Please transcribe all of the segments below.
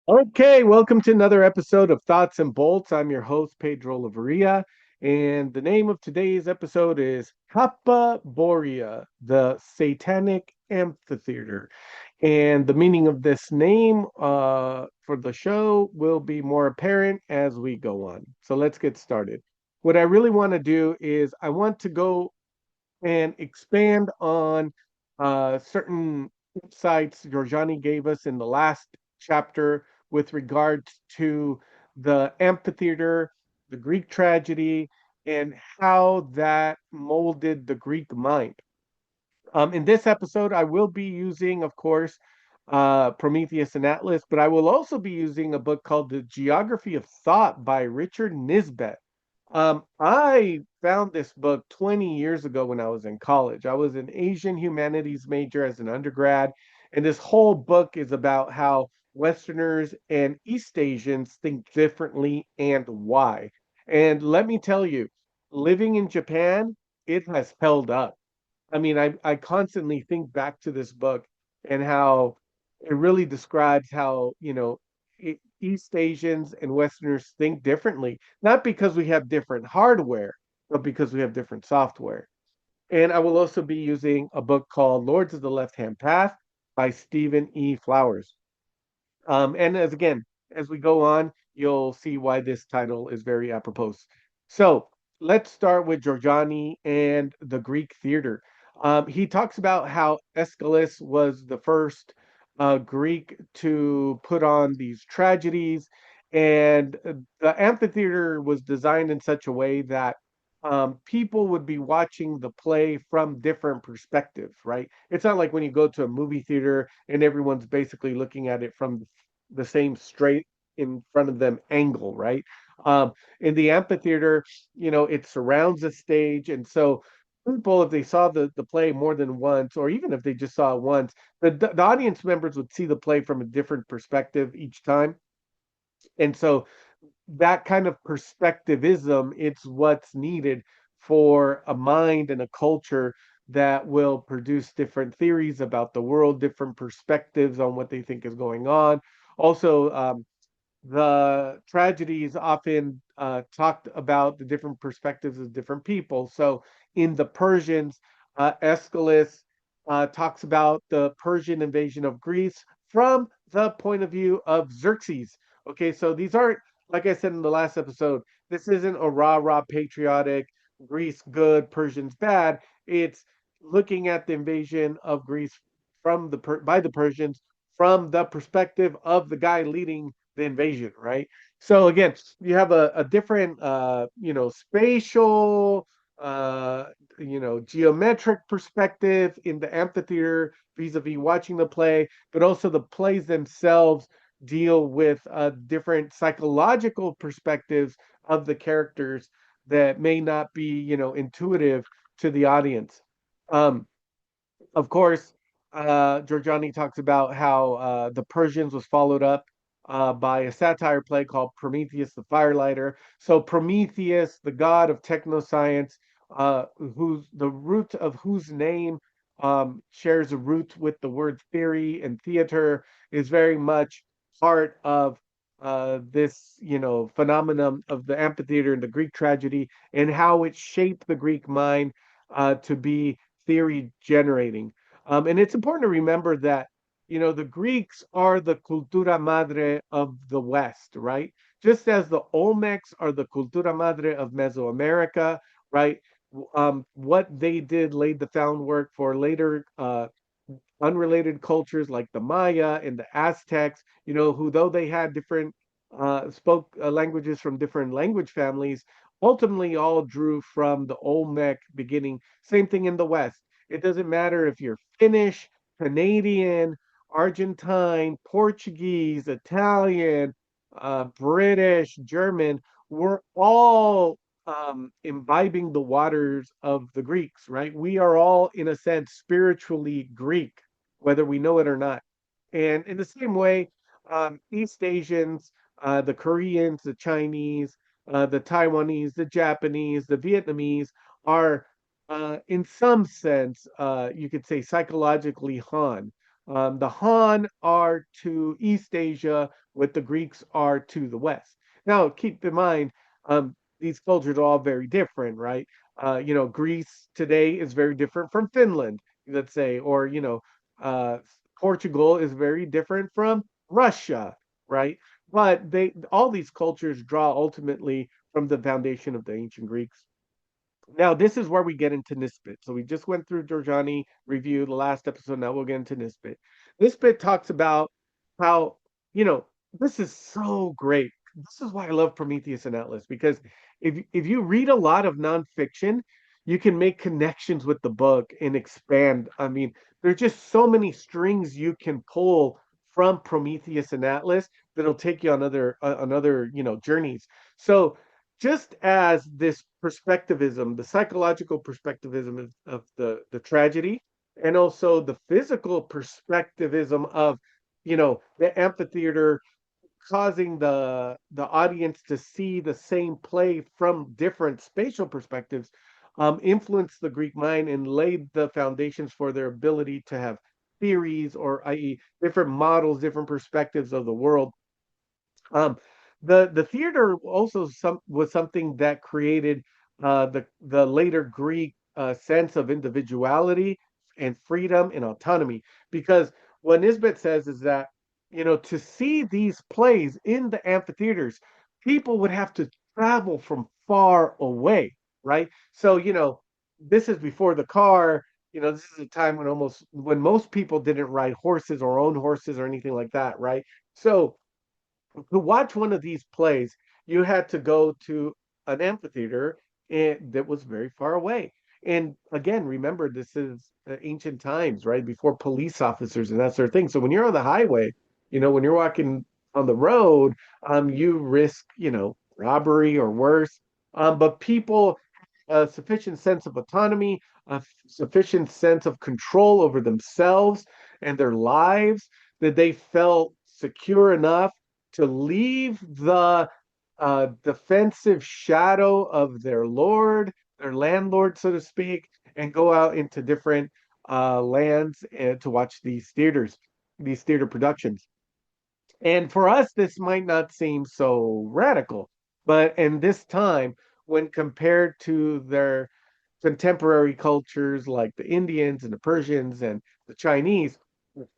Okay, welcome to another episode of Thoughts and Bolts. I'm your host, Pedro Laveria, and the name of today's episode is Hapaborea, the Satanic Amphitheater. And the meaning of this name for the show will be more apparent as we go on. So let's get started. What I really want to do is I want to go and expand on certain insights Giorgiani gave us in the last chapter with regards to the amphitheater, the Greek tragedy, and how that molded the Greek mind. In this episode, I will be using, of course, Prometheus and Atlas, but I will also be using a book called The Geography of Thought by Richard Nisbet. I found this book 20 years ago when I was in college. I was an Asian humanities major as an undergrad, and this whole book is about how Westerners and East Asians think differently and why. And let me tell you, living in Japan, it has held up. I mean, I constantly think back to this book and how it really describes how, East Asians and Westerners think differently, not because we have different hardware, but because we have different software. And I will also be using a book called Lords of the Left Hand Path by Stephen E. Flowers. And as we go on, you'll see why this title is very apropos. So let's start with Giorgiani and the Greek theater. He talks about how Aeschylus was the first Greek to put on these tragedies, and the amphitheater was designed in such a way that people would be watching the play from different perspectives, right? It's not like when you go to a movie theater and everyone's basically looking at it from the same straight in front of them angle, right? In the amphitheater, it surrounds the stage. And so people, if they saw the play more than once, or even if they just saw it once, the audience members would see the play from a different perspective each time. And so that kind of perspectivism, it's what's needed for a mind and a culture that will produce different theories about the world, different perspectives on what they think is going on. Also, the tragedies often talked about the different perspectives of different people. So in the Persians, Aeschylus talks about the Persian invasion of Greece from the point of view of Xerxes. Okay, so these aren't, like I said in the last episode, this isn't a rah rah patriotic Greece good, Persians bad. It's looking at the invasion of Greece by the Persians from the perspective of the guy leading the invasion, right? So again, you have a different spatial geometric perspective in the amphitheater vis-a-vis watching the play, but also the plays themselves deal with different psychological perspectives of the characters that may not be, intuitive to the audience. Um, of course, Giorgiani talks about how the Persians was followed up by a satire play called Prometheus the Firelighter. So Prometheus, the god of technoscience, whose the root of whose name shares a root with the word theory and theater, is very much part of this, phenomenon of the amphitheater and the Greek tragedy and how it shaped the Greek mind to be theory generating. And it's important to remember that, the Greeks are the cultura madre of the West, right? Just as the Olmecs are the cultura madre of Mesoamerica, right? What they did laid the groundwork for later unrelated cultures like the Maya and the Aztecs, who though they had different spoke languages from different language families, ultimately all drew from the Olmec beginning. Same thing in the West. It doesn't matter if you're Finnish, Canadian, Argentine, Portuguese, Italian, British, German. We're all imbibing the waters of the Greeks, right? We are all, in a sense, spiritually Greek, whether we know it or not. And in the same way, East Asians, the Koreans, the Chinese, the Taiwanese, the Japanese, the Vietnamese are, in some sense, you could say psychologically Han. The Han are to East Asia, what the Greeks are to the West. Now, keep in mind, these cultures are all very different, right? Greece today is very different from Finland, let's say, or uh, Portugal is very different from Russia, right? But they all these cultures draw ultimately from the foundation of the ancient Greeks. Now, this is where we get into Nisbet. So we just went through Giorgiani review the last episode. Now we'll get into Nisbet. Nisbet talks about how, you know, this is so great. This is why I love Prometheus and Atlas, because if you read a lot of nonfiction, you can make connections with the book and expand. I mean, there's just so many strings you can pull from Prometheus and Atlas that'll take you on other journeys. So just as this perspectivism, the psychological perspectivism of the tragedy, and also the physical perspectivism of, the amphitheater causing the audience to see the same play from different spatial perspectives, influenced the Greek mind and laid the foundations for their ability to have theories, or i.e., different models, different perspectives of the world. um, the theater also was something that created the later Greek sense of individuality and freedom and autonomy. Because what Nisbet says is that, to see these plays in the amphitheaters, people would have to travel from far away, right? So, this is before the car. This is a time when most people didn't ride horses or own horses or anything like that, right? So to watch one of these plays, you had to go to an amphitheater that was very far away. And again, remember, this is ancient times, right? Before police officers and that sort of thing. So when you're on the highway, when you're walking on the road, you risk, robbery or worse. But people, a sufficient sense of autonomy, a sufficient sense of control over themselves and their lives, that they felt secure enough to leave the defensive shadow of their lord, their landlord, so to speak, and go out into different lands and to watch these theater productions. And for us, this might not seem so radical, but in this time, when compared to their contemporary cultures like the Indians and the Persians and the Chinese,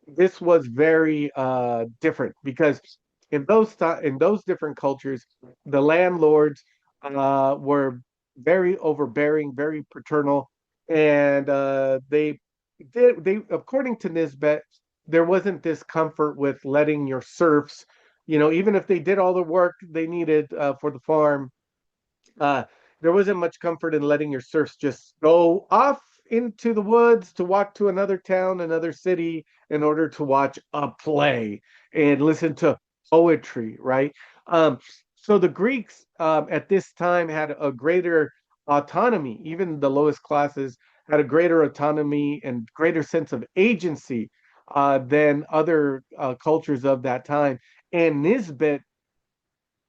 this was very different, because in those different cultures, the landlords were very overbearing, very paternal, and they according to Nisbet, there wasn't this comfort with letting your serfs, even if they did all the work they needed for the farm, uh, there wasn't much comfort in letting your serfs just go off into the woods to walk to another town, another city, in order to watch a play and listen to poetry, right? Um, so the Greeks at this time had a greater autonomy. Even the lowest classes had a greater autonomy and greater sense of agency than other cultures of that time. And Nisbet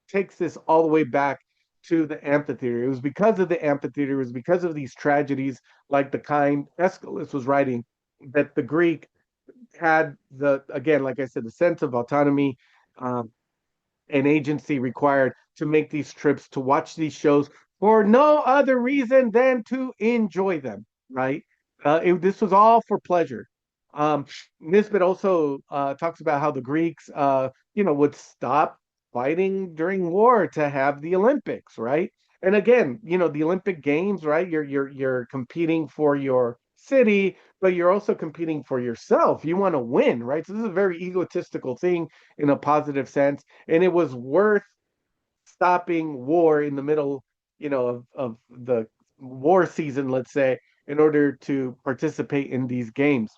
takes this all the way back to the amphitheater. It was because of the amphitheater, it was because of these tragedies, like the kind Aeschylus was writing, that the Greek had again, like I said, the sense of autonomy um, and agency required to make these trips to watch these shows for no other reason than to enjoy them, right? This was all for pleasure. Um, Nisbet also talks about how the Greeks, would stop fighting during war to have the Olympics, right? And again, the Olympic Games, right? You're competing for your city, but you're also competing for yourself. You want to win, right? So this is a very egotistical thing in a positive sense, and it was worth stopping war in the middle, of the war season, let's say, in order to participate in these games.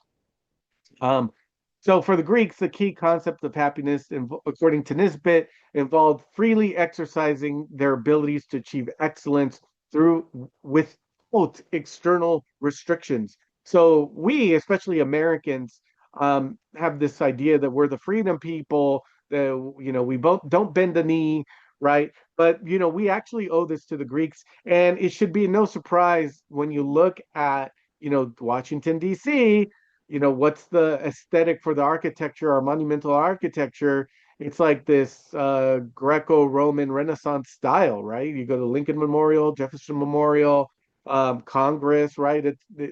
Um, so for the Greeks, the key concept of happiness, according to Nisbet, involved freely exercising their abilities to achieve excellence through without external restrictions. So we, especially Americans, have this idea that we're the freedom people, that we both don't bend the knee, right? But we actually owe this to the Greeks, and it should be no surprise when you look at Washington D.C., what's the aesthetic for the architecture or monumental architecture? It's like this Greco-Roman Renaissance style, right? You go to Lincoln Memorial, Jefferson Memorial, Congress, right?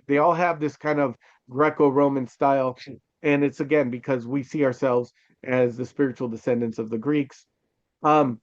They all have this kind of Greco-Roman style. And it's again because we see ourselves as the spiritual descendants of the Greeks. Um,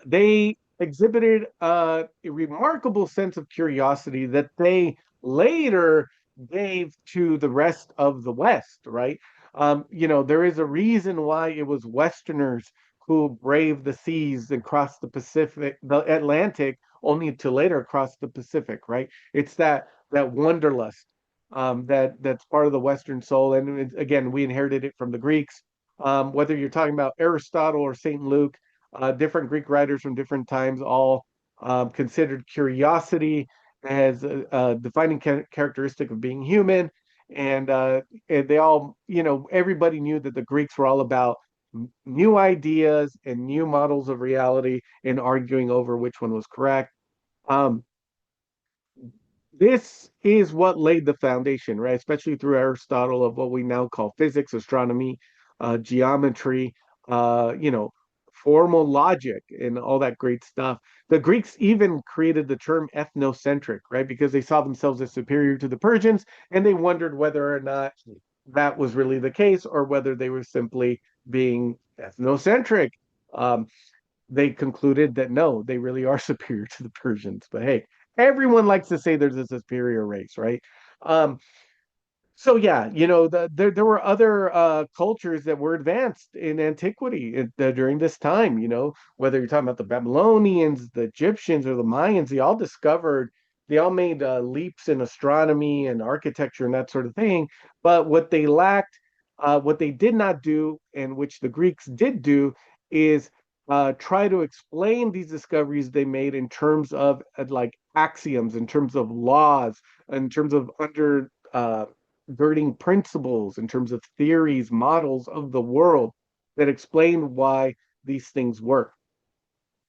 they exhibited a remarkable sense of curiosity that they later gave to the rest of the West, right? There is a reason why it was Westerners who braved the seas and crossed the Atlantic, only to later cross the Pacific, right? It's that wanderlust that's part of the Western soul, and again, we inherited it from the Greeks. Whether you're talking about Aristotle or Saint Luke, different Greek writers from different times all considered curiosity as a defining characteristic of being human. And they all, everybody knew that the Greeks were all about new ideas and new models of reality and arguing over which one was correct. Um, this is what laid the foundation, right? Especially through Aristotle of what we now call physics, astronomy, geometry, you know, formal logic, and all that great stuff. The Greeks even created the term ethnocentric, right? Because they saw themselves as superior to the Persians, and they wondered whether or not that was really the case or whether they were simply being ethnocentric. Um, they concluded that no, they really are superior to the Persians. But hey, everyone likes to say there's a superior race, right? Um, so yeah, there were other cultures that were advanced in antiquity during this time. Whether you're talking about the Babylonians, the Egyptians, or the Mayans, they all made leaps in astronomy and architecture and that sort of thing. But what they lacked, what they did not do, and which the Greeks did do, is try to explain these discoveries they made in terms of like axioms, in terms of laws, in terms of girding principles, in terms of theories, models of the world that explain why these things work.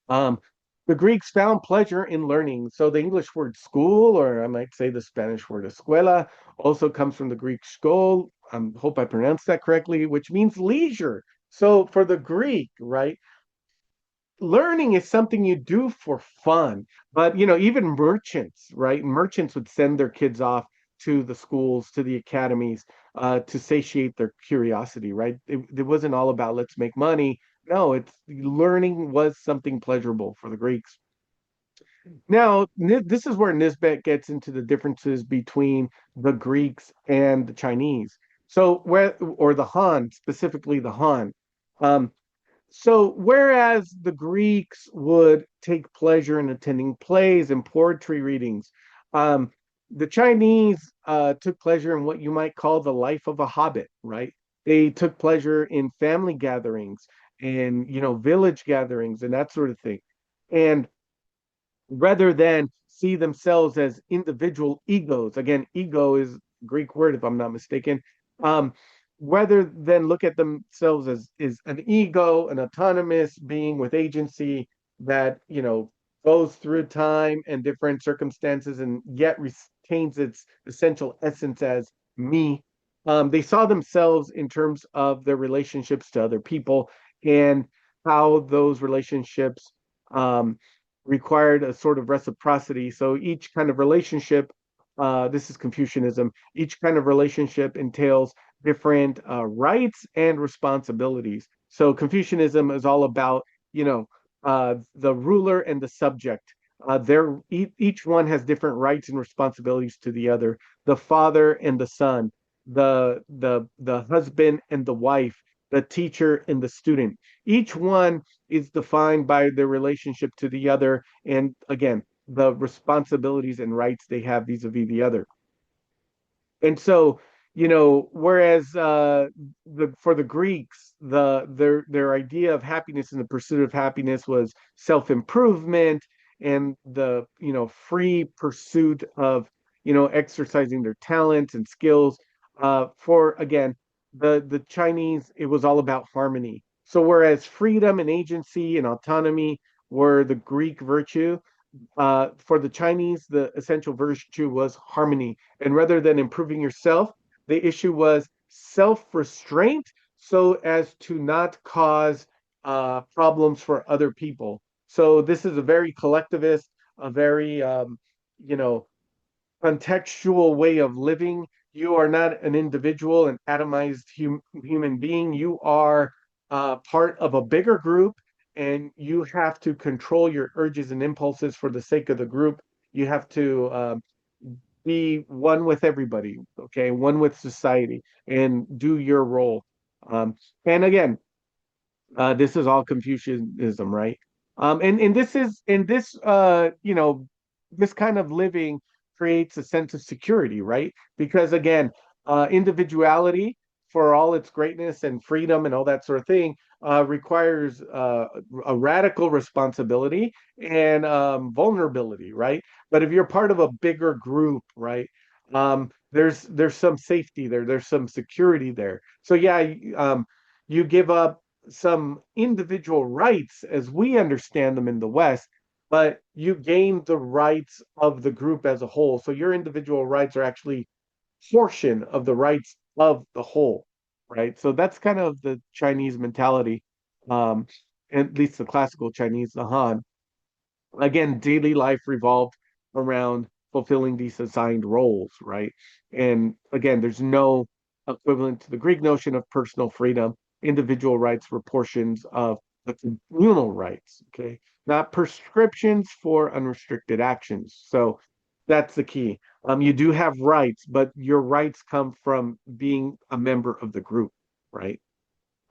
Um, the Greeks found pleasure in learning. So the English word school, or I might say the Spanish word escuela, also comes from the Greek skol. I hope I pronounced that correctly, which means leisure. So for the Greek, right, learning is something you do for fun. But even merchants, right? Merchants would send their kids off to the schools, to the academies, to satiate their curiosity, right? It wasn't all about let's make money. No, it's learning was something pleasurable for the Greeks. Now, this is where Nisbet gets into the differences between the Greeks and the Chinese. So or the Han, specifically the Han. Um, so, whereas the Greeks would take pleasure in attending plays and poetry readings, um, the Chinese took pleasure in what you might call the life of a hobbit, right? They took pleasure in family gatherings and, village gatherings and that sort of thing. And rather than see themselves as individual egos. Again, ego is a Greek word, if I'm not mistaken. Um, rather than look at themselves as is an ego, an autonomous being with agency that goes through time and different circumstances and yet retains its essential essence as me. They saw themselves in terms of their relationships to other people and how those relationships um, required a sort of reciprocity. So each kind of relationship, this is Confucianism, each kind of relationship entails different rights and responsibilities. So Confucianism is all about, the ruler and the subject. Each one has different rights and responsibilities to the other. The father and the son, the husband and the wife, the teacher and the student. Each one is defined by their relationship to the other, and again, the responsibilities and rights they have vis-a-vis the other. And so, whereas for the Greeks, their idea of happiness and the pursuit of happiness was self-improvement and the free pursuit of exercising their talents and skills. For again, the Chinese, it was all about harmony. So whereas freedom and agency and autonomy were the Greek virtue, for the Chinese, the essential virtue was harmony. And rather than improving yourself, The issue was self-restraint so as to not cause problems for other people. So this is a very collectivist, a very you know, contextual way of living. You are not an individual, an atomized human being. You are part of a bigger group, and you have to control your urges and impulses for the sake of the group. You have to be one with everybody, okay, one with society, and do your role. Um, and again, this is all Confucianism, right? And this is and this you know, this kind of living creates a sense of security, right? Because again, individuality, for all its greatness and freedom and all that sort of thing, requires a radical responsibility and vulnerability, right? But if you're part of a bigger group, right, there's some safety there, there's some security there. So yeah, you give up some individual rights as we understand them in the West, but you gain the rights of the group as a whole. So your individual rights are actually portion of the rights of the whole, right? So that's kind of the Chinese mentality, um, at least the classical Chinese, the Han. Again, daily life revolved around fulfilling these assigned roles, right? And again, there's no equivalent to the Greek notion of personal freedom. Individual rights were portions of the communal rights, okay? Not prescriptions for unrestricted actions. So that's the key. You do have rights, but your rights come from being a member of the group, right?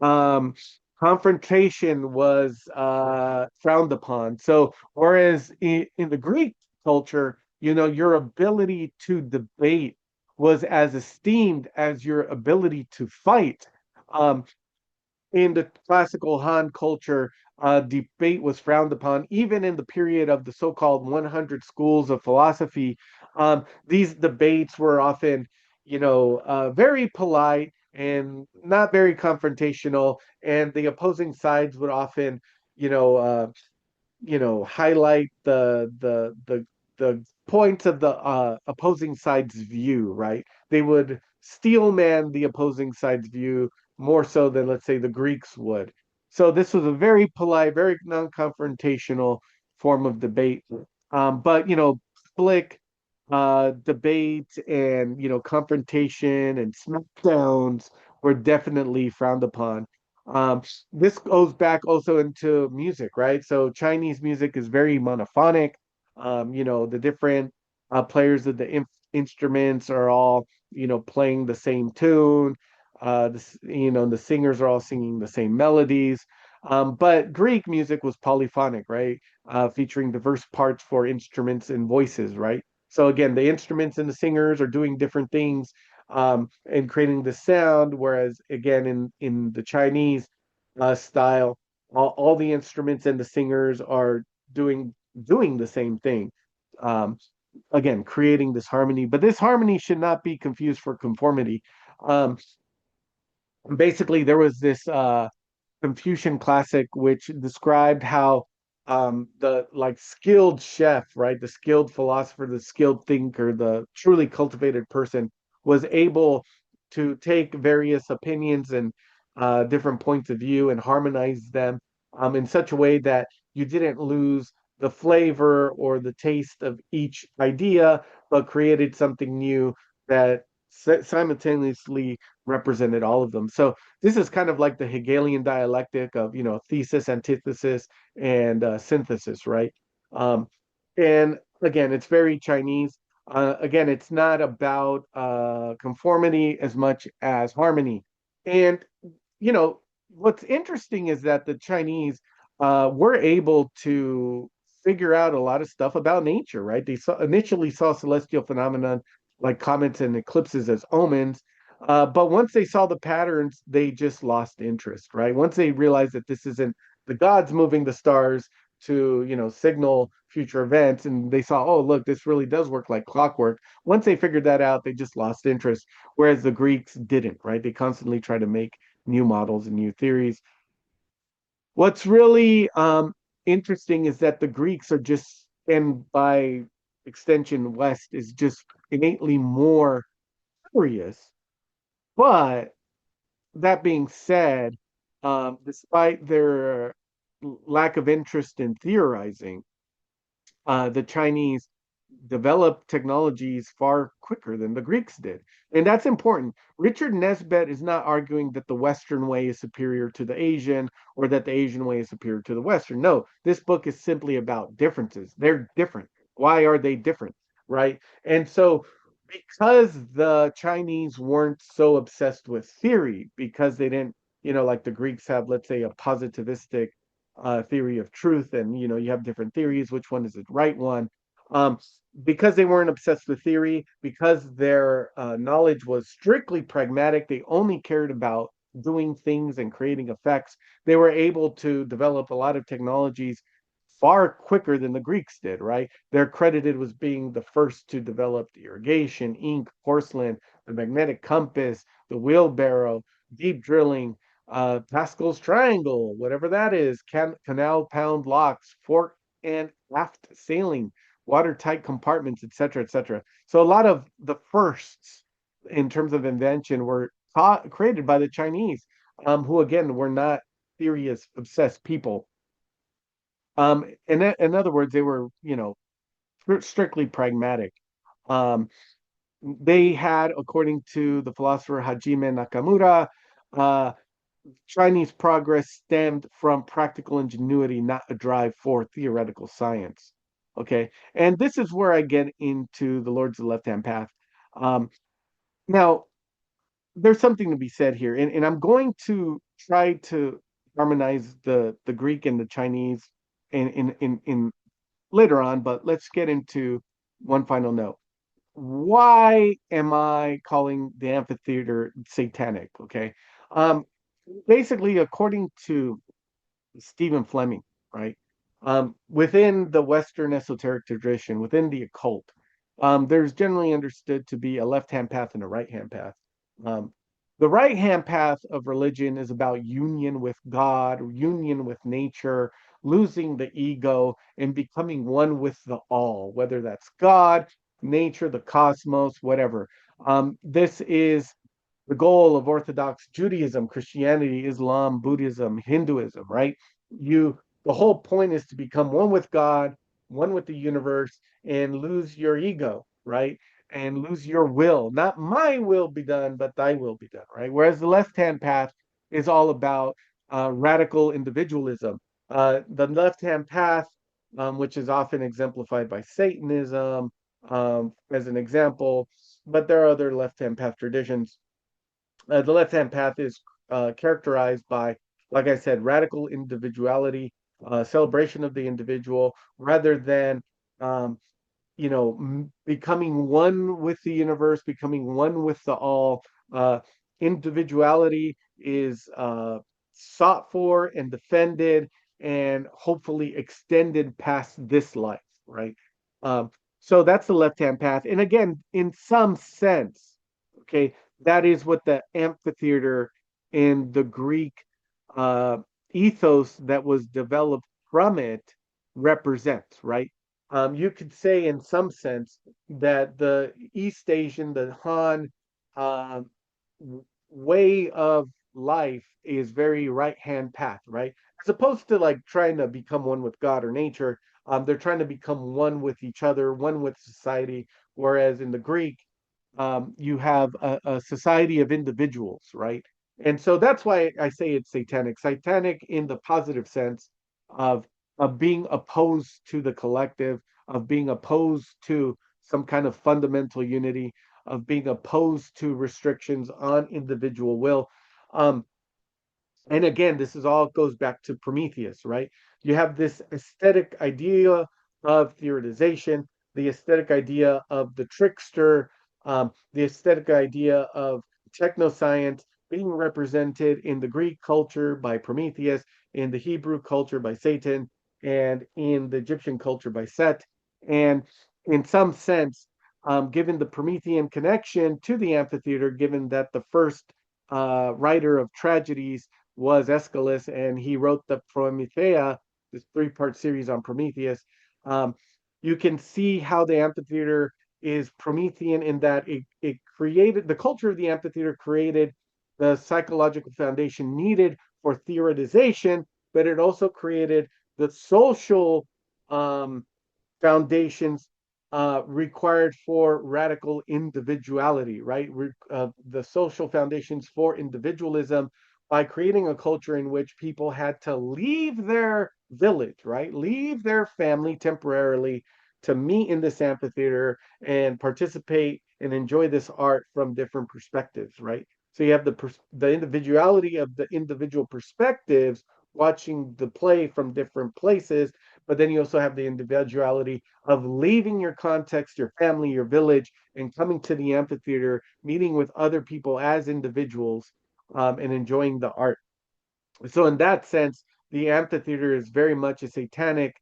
um, Confrontation was frowned upon. So, whereas in the Greek culture, you know, your ability to debate was as esteemed as your ability to fight. Um, in the classical Han culture, debate was frowned upon, even in the period of the so-called 100 schools of philosophy. These debates were often, very polite and not very confrontational, and the opposing sides would often, you know, uh, highlight the points of the opposing side's view, right? They would steelman the opposing side's view more so than, let's say, the Greeks would. So this was a very polite, very non-confrontational form of debate. But slick debate and confrontation and smackdowns were definitely frowned upon. Um, this goes back also into music, right? So Chinese music is very monophonic. The different players of the instruments are all, playing the same tune. The singers are all singing the same melodies. But Greek music was polyphonic, right? Featuring diverse parts for instruments and voices, right? So again, the instruments and the singers are doing different things and creating the sound. Whereas again, in the Chinese style, all the instruments and the singers are doing doing the same thing. Um, Again, creating this harmony, but this harmony should not be confused for conformity. Um, Basically, there was this Confucian classic, which described how the like skilled chef, right, the skilled philosopher, the skilled thinker, the truly cultivated person was able to take various opinions and different points of view and harmonize them in such a way that you didn't lose the flavor or the taste of each idea, but created something new that simultaneously represented all of them. So this is kind of like the Hegelian dialectic of, thesis, antithesis, and synthesis, right? Um, and again, it's very Chinese. Again, it's not about conformity as much as harmony. And, what's interesting is that the Chinese were able to figure out a lot of stuff about nature, right? They initially saw celestial phenomenon like comets and eclipses as omens, but once they saw the patterns, they just lost interest, right? Once they realized that this isn't the gods moving the stars to, signal future events, and they saw, oh, look, this really does work like clockwork. Once they figured that out, they just lost interest, whereas the Greeks didn't, right? They constantly try to make new models and new theories. What's really interesting is that the Greeks are just, and by extension, West is just innately more curious But that being said, despite their lack of interest in theorizing, the Chinese developed technologies far quicker than the Greeks did. And that's important. Richard Nesbett is not arguing that the Western way is superior to the Asian or that the Asian way is superior to the Western. No, this book is simply about differences. They're different. Why are they different? Right. And so, because the Chinese weren't so obsessed with theory, because they didn't, like the Greeks have, let's say, a positivistic theory of truth, and you have different theories. Which one is the right one? Um, because they weren't obsessed with theory, because their knowledge was strictly pragmatic, they only cared about doing things and creating effects. They were able to develop a lot of technologies far quicker than the Greeks did, right? They're credited with being the first to develop the irrigation, ink, porcelain, the magnetic compass, the wheelbarrow, deep drilling, Pascal's triangle, whatever that is, canal pound locks, fore and aft sailing, watertight compartments, etc., etc. So a lot of the firsts in terms of invention were created by the Chinese, who again were not theory obsessed people. In other words, they were, strictly pragmatic. Um, they had, according to the philosopher Hajime Nakamura, uh, Chinese progress stemmed from practical ingenuity, not a drive for theoretical science. Okay. And this is where I get into the Lords of the Left Hand Path. Um, Now, there's something to be said here, and I'm going to try to harmonize the Greek and the Chinese in later on, but let's get into one final note. Why am I calling the amphitheater satanic? Okay. Um, Basically, according to Stephen Fleming, right? Within the Western esoteric tradition, within the occult, there's generally understood to be a left hand path and a right hand path. Um, the right hand path of religion is about union with God, union with nature, losing the ego, and becoming one with the all, whether that's God, nature, the cosmos, whatever. This is the goal of Orthodox Judaism, Christianity, Islam, Buddhism, Hinduism, right? The whole point is to become one with God, one with the universe, and lose your ego, right? And lose your will. Not my will be done, but thy will be done, right? Whereas the left hand path is all about radical individualism. The left hand path, which is often exemplified by Satanism, as an example, but there are other left hand path traditions. The left hand path is characterized by, like I said, radical individuality, celebration of the individual, rather than um, becoming one with the universe, becoming one with the all. Uh, Individuality is sought for and defended and hopefully extended past this life, right? Um, so that's the left hand path. And again, in some sense, okay, that is what the amphitheater in the Greek uh, ethos that was developed from it represents, right? You could say, in some sense, that the East Asian, the Han um, way of life is very right hand path, right? As opposed to like trying to become one with God or nature, they're trying to become one with each other, one with society. Whereas in the Greek, you have a society of individuals, right? And so that's why I say it's satanic. Satanic in the positive sense of being opposed to the collective, of being opposed to some kind of fundamental unity, of being opposed to restrictions on individual will. Um, and again, this is all goes back to Prometheus, right? You have this aesthetic idea of theorization, the aesthetic idea of the trickster, the aesthetic idea of technoscience being represented in the Greek culture by Prometheus, in the Hebrew culture by Satan, and in the Egyptian culture by Set. And in some sense, given the Promethean connection to the amphitheater, given that the first writer of tragedies was Aeschylus, and he wrote the Promethea, this three-part series on Prometheus. Um, you can see how the amphitheater is Promethean in that it created the culture of the amphitheater, created the psychological foundation needed for theorization, but it also created the social um, foundations required for radical individuality, right? The social foundations for individualism by creating a culture in which people had to leave their village, right? Leave their family temporarily to meet in this amphitheater and participate and enjoy this art from different perspectives, right? So you have the individuality of the individual perspectives watching the play from different places, but then you also have the individuality of leaving your context, your family, your village, and coming to the amphitheater, meeting with other people as individuals, and enjoying the art. So, in that sense, the amphitheater is very much a satanic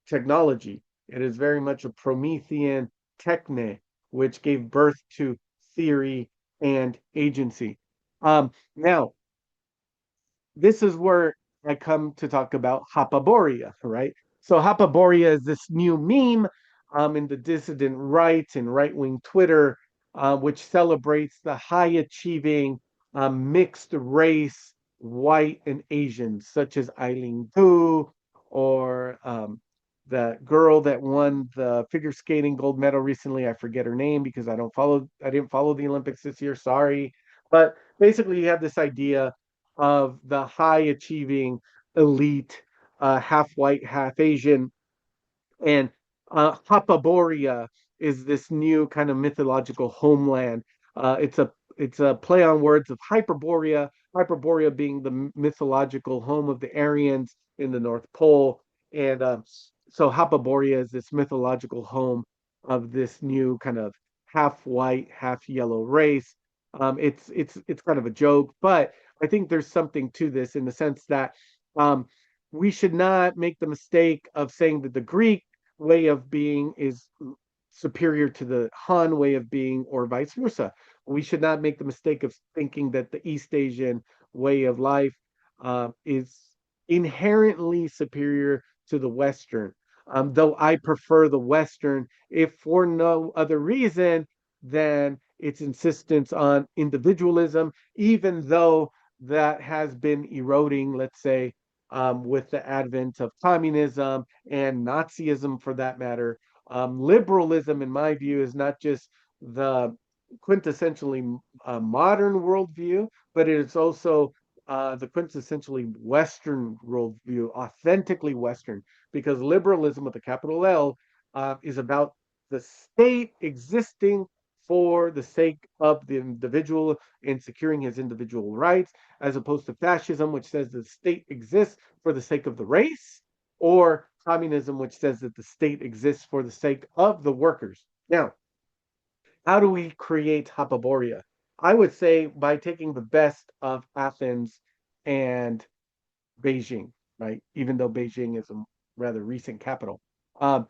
technology. It is very much a Promethean techne, which gave birth to theory and agency. Now, this is where I come to talk about hapaborea, right? So hapaborea is this new meme in the dissident right and right-wing Twitter, which celebrates the high-achieving mixed race white and Asian, such as Eileen Gu or the girl that won the figure skating gold medal recently. I forget her name because I didn't follow the Olympics this year. Sorry. But basically, you have this idea of the high achieving elite, half white, half Asian. And Hapaborea is this new kind of mythological homeland. It's a play on words of Hyperborea, Hyperborea being the mythological home of the Aryans in the North Pole, and so Hapaborea is this mythological home of this new kind of half white, half yellow race. It's kind of a joke, but I think there's something to this in the sense that um, we should not make the mistake of saying that the Greek way of being is superior to the Han way of being, or vice versa. We should not make the mistake of thinking that the East Asian way of life is inherently superior to the Western. Though I prefer the Western, if for no other reason than its insistence on individualism, even though that has been eroding, let's say, with the advent of communism and Nazism for that matter. Liberalism, in my view, is not just the quintessentially modern worldview, but it is also the quintessentially Western worldview, authentically Western, because liberalism with a capital L is about the state existing for the sake of the individual in securing his individual rights, as opposed to fascism, which says the state exists for the sake of the race, or communism, which says that the state exists for the sake of the workers. Now, how do we create Hyperborea? I would say by taking the best of Athens and Beijing, right? Even though Beijing is a rather recent capital. Um,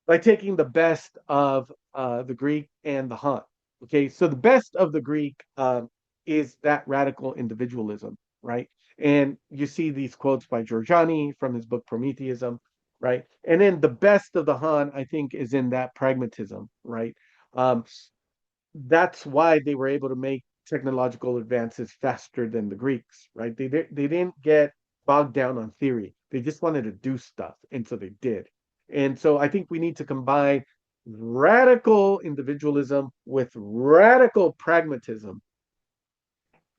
by taking the best of the Greek and the Han. Okay, so the best of the Greek is that radical individualism, right? And you see these quotes by Giorgiani from his book Prometheism, right? And then the best of the Han, I think, is in that pragmatism, right? Um, that's why they were able to make technological advances faster than the Greeks, right? They didn't get bogged down on theory. They just wanted to do stuff, and so they did. And so I think we need to combine radical individualism with radical pragmatism,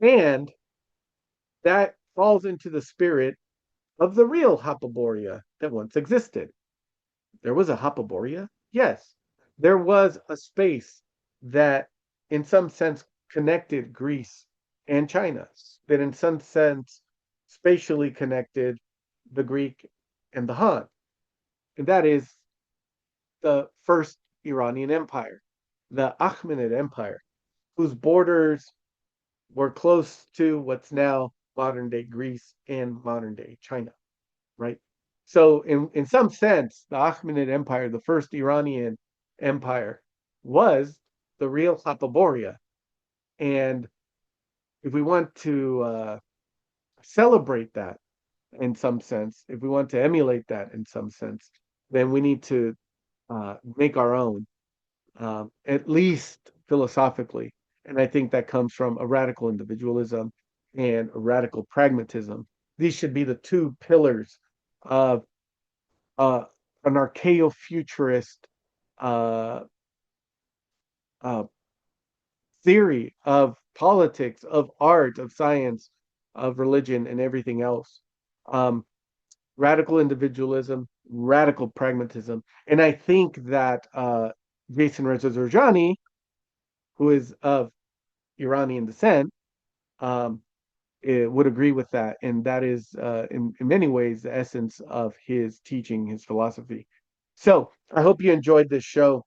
and that falls into the spirit of the real Hyperborea that once existed. There was a Hyperborea? Yes. There was a space that, in some sense, connected Greece and China, that, in some sense, spatially connected the Greek and the Han. And that is the first Iranian Empire, the Achaemenid Empire, whose borders were close to what's now modern day Greece and modern day China, right? So, in some sense, the Achaemenid Empire, the first Iranian empire, was the real Hyperborea. And if we want to celebrate that in some sense, if we want to emulate that in some sense, then we need to make our own. at least philosophically. And I think that comes from a radical individualism and a radical pragmatism. These should be the two pillars of uh, an archaeo-futurist uh, uh, theory of politics, of art, of science, of religion, and everything else. Um, Radical individualism, radical pragmatism. And I think that Jason Reza Zorjani, who is of Iranian descent, um, would agree with that. And that is, in many ways, the essence of his teaching, his philosophy. So I hope you enjoyed this show.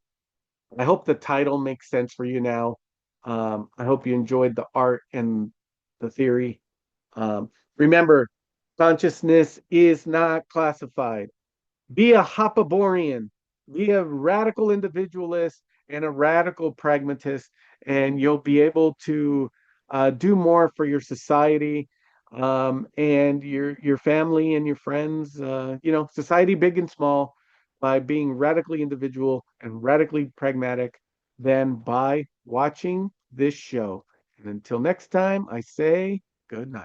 I hope the title makes sense for you now. I hope you enjoyed the art and the theory. Remember, consciousness is not classified. Be a hapaborean, be a radical individualist and a radical pragmatist, and you'll be able to do more for your society, and your family and your friends. Society big and small, by being radically individual and radically pragmatic, than by watching this show. And until next time, I say good night.